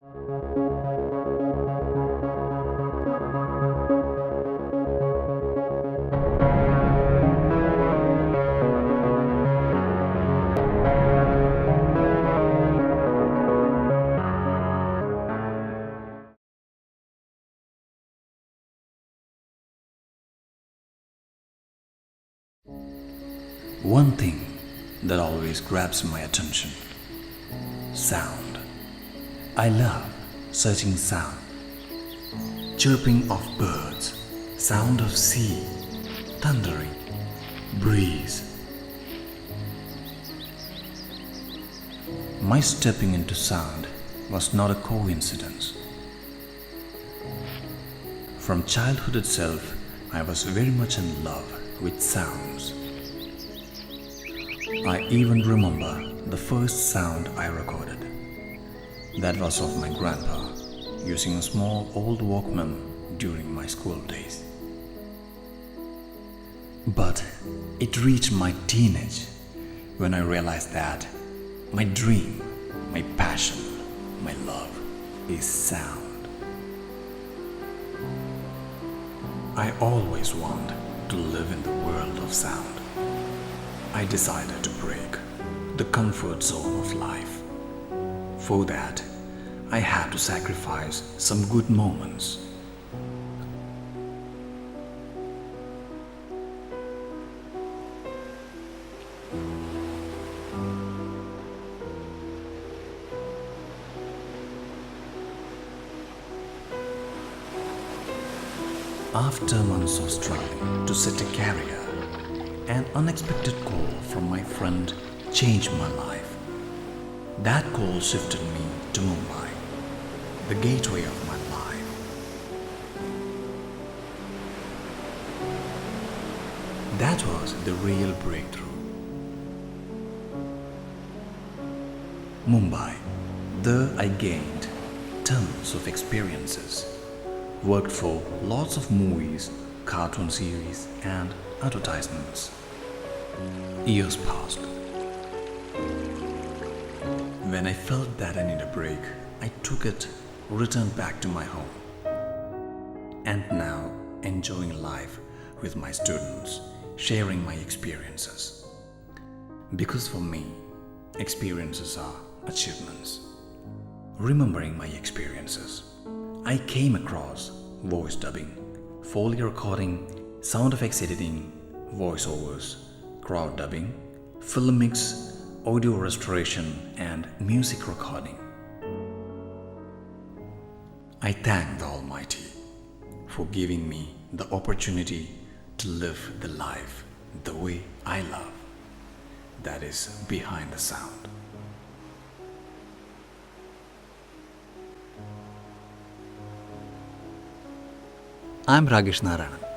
One thing that always grabs my attention: sound. I love searching sound. Chirping of birds, sound of sea, thundering, breeze. My stepping into sound was not a coincidence. From childhood itself, I was very much in love with sounds. I even remember the first sound I recorded. That was of my grandpa using a small old Walkman during my school days. But it reached my teenage when I realized that my dream, my passion, my love is sound. I always want to live in the world of sound. I decided to break the comfort zone of life. For that, I had to sacrifice some good moments. After months of struggling to set a career, an unexpected call from my friend changed my life. That call shifted me to Mumbai, the gateway of my life. That was the real breakthrough. Mumbai, there I gained tons of experiences, worked for lots of movies, cartoon series, and advertisements. Years passed. When I felt that I need a break, I took it, returned back to my home, and now enjoying life with my students, sharing my experiences. Because for me, experiences are achievements. Remembering my experiences, I came across voice dubbing, Foley recording, sound effects editing, voiceovers, crowd dubbing, film mix, audio restoration, and music recording. I thank the Almighty for giving me the opportunity to live the life the way I love, that is behind the sound. I'm Ragesh Narayanan.